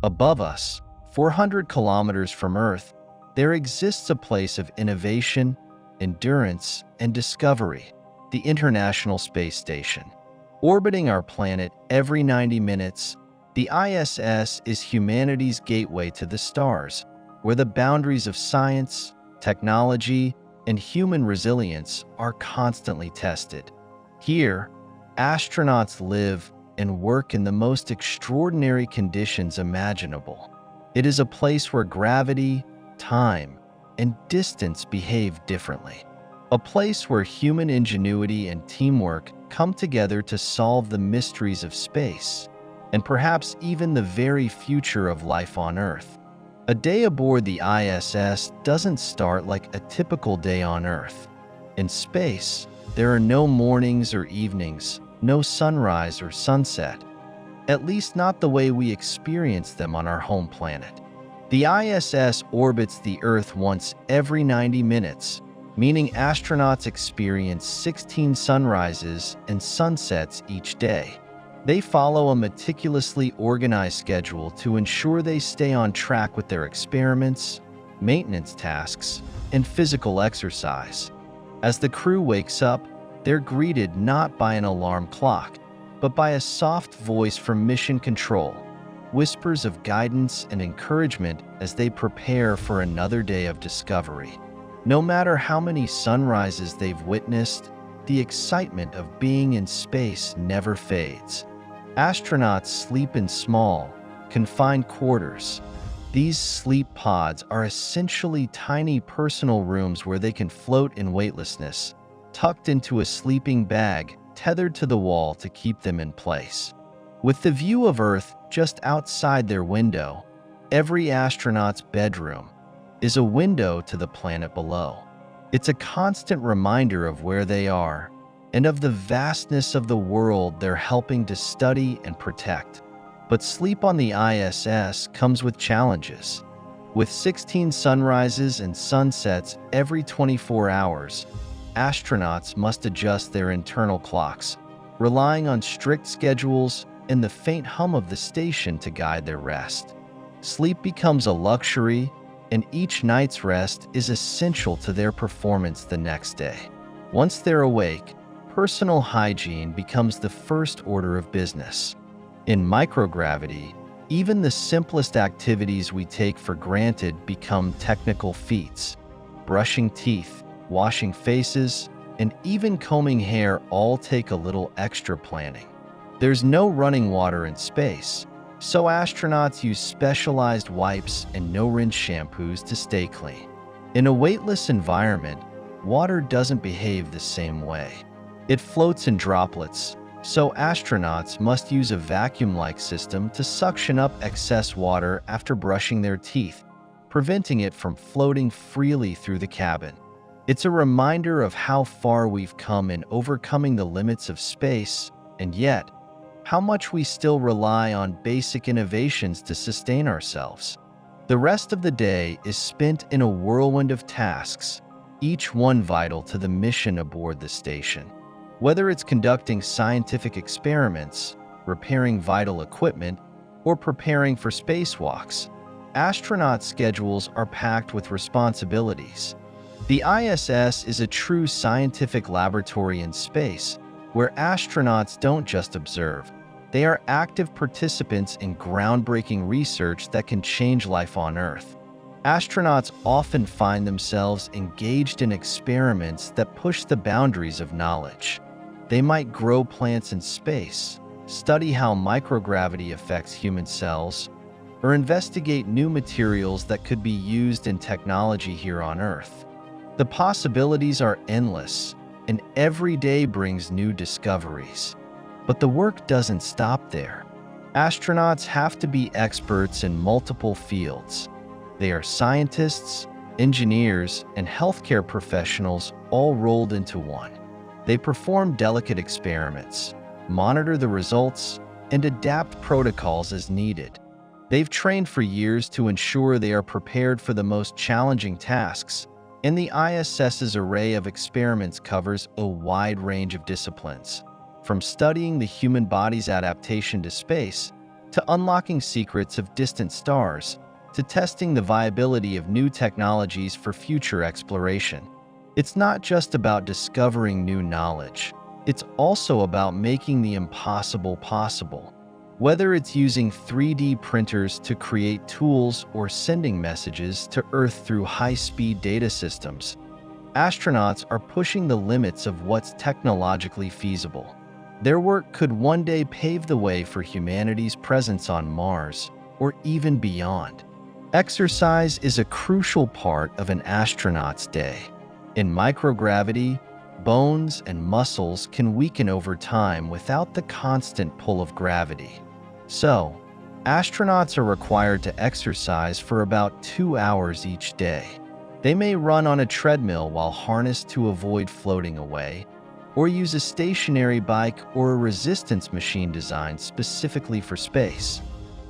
Above us, 400 kilometers from Earth, there exists a place of innovation, endurance, and discovery, the International Space Station. Orbiting our planet every 90 minutes, the ISS is humanity's gateway to the stars, where the boundaries of science, technology, and human resilience are constantly tested. Here, astronauts live and work in the most extraordinary conditions imaginable. It is a place where gravity, time, and distance behave differently. A place where human ingenuity and teamwork come together to solve the mysteries of space, and perhaps even the very future of life on Earth. A day aboard the ISS doesn't start like a typical day on Earth. In space, there are no mornings or evenings, no sunrise or sunset, at least not the way we experience them on our home planet. The ISS orbits the Earth once every 90 minutes, meaning astronauts experience 16 sunrises and sunsets each day. They follow a meticulously organized schedule to ensure they stay on track with their experiments, maintenance tasks, and physical exercise. As the crew wakes up, they're greeted not by an alarm clock, but by a soft voice from Mission Control, whispers of guidance and encouragement as they prepare for another day of discovery. No matter how many sunrises they've witnessed, the excitement of being in space never fades. Astronauts sleep in small, confined quarters. These sleep pods are essentially tiny personal rooms where they can float in weightlessness, tucked into a sleeping bag tethered to the wall to keep them in place. With the view of Earth just outside their window, every astronaut's bedroom is a window to the planet below. It's a constant reminder of where they are and of the vastness of the world they're helping to study and protect. But sleep on the ISS comes with challenges. With 16 sunrises and sunsets every 24 hours, astronauts must adjust their internal clocks, relying on strict schedules and the faint hum of the station to guide their rest. Sleep becomes a luxury, and each night's rest is essential to their performance the next day. Once they're awake, personal hygiene becomes the first order of business. In microgravity, even the simplest activities we take for granted become technical feats. Brushing teeth, washing faces, and even combing hair all take a little extra planning. There's no running water in space, so astronauts use specialized wipes and no-rinse shampoos to stay clean. In a weightless environment, water doesn't behave the same way. It floats in droplets, so astronauts must use a vacuum-like system to suction up excess water after brushing their teeth, preventing it from floating freely through the cabin. It's a reminder of how far we've come in overcoming the limits of space, and yet, how much we still rely on basic innovations to sustain ourselves. The rest of the day is spent in a whirlwind of tasks, each one vital to the mission aboard the station. Whether it's conducting scientific experiments, repairing vital equipment, or preparing for spacewalks, astronauts' schedules are packed with responsibilities. The ISS is a true scientific laboratory in space, where astronauts don't just observe. They are active participants in groundbreaking research that can change life on Earth. Astronauts often find themselves engaged in experiments that push the boundaries of knowledge. They might grow plants in space, study how microgravity affects human cells, or investigate new materials that could be used in technology here on Earth. The possibilities are endless, and every day brings new discoveries. But the work doesn't stop there. Astronauts have to be experts in multiple fields. They are scientists, engineers, and healthcare professionals all rolled into one. They perform delicate experiments, monitor the results, and adapt protocols as needed. They've trained for years to ensure they are prepared for the most challenging tasks, and the ISS's array of experiments covers a wide range of disciplines, from studying the human body's adaptation to space to unlocking secrets of distant stars, to testing the viability of new technologies for future exploration. It's not just about discovering new knowledge. It's also about making the impossible possible. Whether it's using 3D printers to create tools or sending messages to Earth through high-speed data systems, astronauts are pushing the limits of what's technologically feasible. Their work could one day pave the way for humanity's presence on Mars or even beyond. Exercise is a crucial part of an astronaut's day. In microgravity, bones and muscles can weaken over time without the constant pull of gravity. So, astronauts are required to exercise for about 2 hours each day. They may run on a treadmill while harnessed to avoid floating away, or use a stationary bike or a resistance machine designed specifically for space.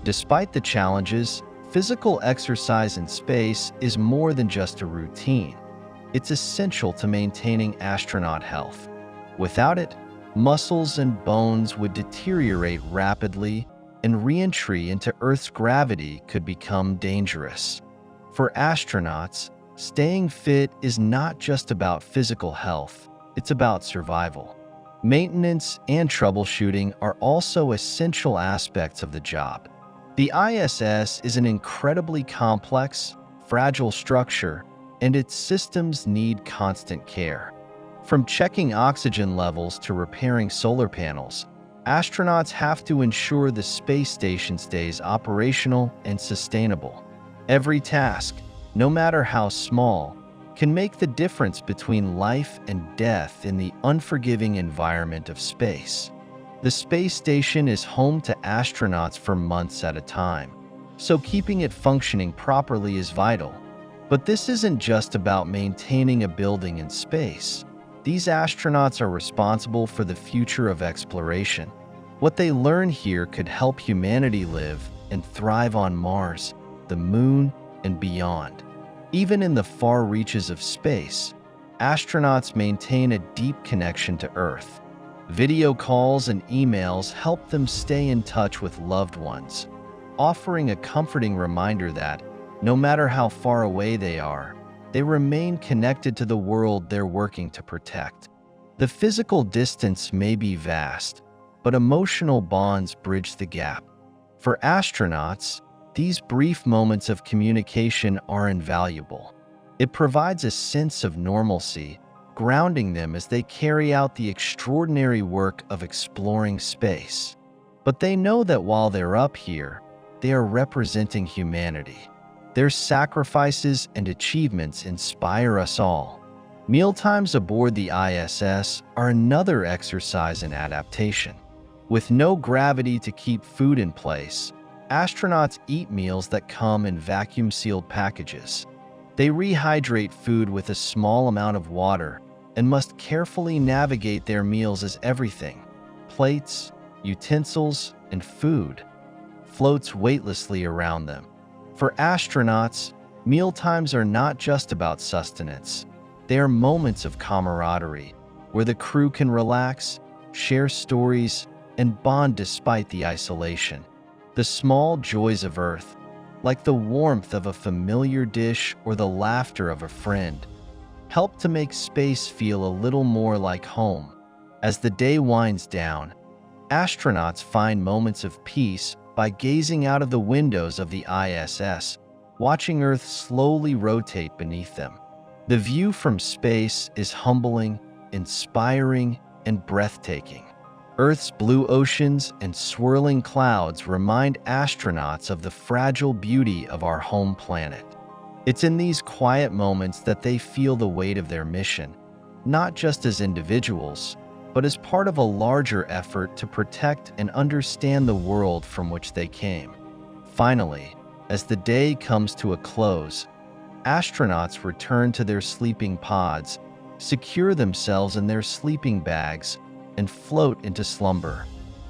Despite the challenges, physical exercise in space is more than just a routine. It's essential to maintaining astronaut health. Without it, muscles and bones would deteriorate rapidly, and re-entry into Earth's gravity could become dangerous. For astronauts, staying fit is not just about physical health, it's about survival. Maintenance and troubleshooting are also essential aspects of the job. The ISS is an incredibly complex, fragile structure, and its systems need constant care. From checking oxygen levels to repairing solar panels, astronauts have to ensure the space station stays operational and sustainable. Every task, no matter how small, can make the difference between life and death in the unforgiving environment of space. The space station is home to astronauts for months at a time, so keeping it functioning properly is vital. But this isn't just about maintaining a building in space. These astronauts are responsible for the future of exploration. What they learn here could help humanity live and thrive on Mars, the Moon, and beyond. Even in the far reaches of space, astronauts maintain a deep connection to Earth. Video calls and emails help them stay in touch with loved ones, offering a comforting reminder that, no matter how far away they are, they remain connected to the world they're working to protect. The physical distance may be vast, but emotional bonds bridge the gap. For astronauts, these brief moments of communication are invaluable. It provides a sense of normalcy, grounding them as they carry out the extraordinary work of exploring space. But they know that while they're up here, they are representing humanity. Their sacrifices and achievements inspire us all. Mealtimes aboard the ISS are another exercise in adaptation. With no gravity to keep food in place, astronauts eat meals that come in vacuum-sealed packages. They rehydrate food with a small amount of water and must carefully navigate their meals as everything, plates, utensils, and food, floats weightlessly around them. For astronauts, mealtimes are not just about sustenance. They are moments of camaraderie, where the crew can relax, share stories, and bond despite the isolation. The small joys of Earth, like the warmth of a familiar dish or the laughter of a friend, help to make space feel a little more like home. As the day winds down, astronauts find moments of peace by gazing out of the windows of the ISS, watching Earth slowly rotate beneath them. The view from space is humbling, inspiring, and breathtaking. Earth's blue oceans and swirling clouds remind astronauts of the fragile beauty of our home planet. It's in these quiet moments that they feel the weight of their mission, not just as individuals, but as part of a larger effort to protect and understand the world from which they came. Finally, as the day comes to a close, astronauts return to their sleeping pods, secure themselves in their sleeping bags, and float into slumber.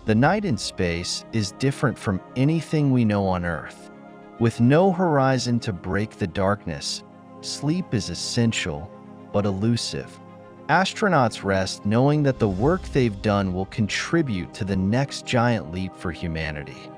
The night in space is different from anything we know on Earth. With no horizon to break the darkness, sleep is essential but elusive. Astronauts rest knowing that the work they've done will contribute to the next giant leap for humanity.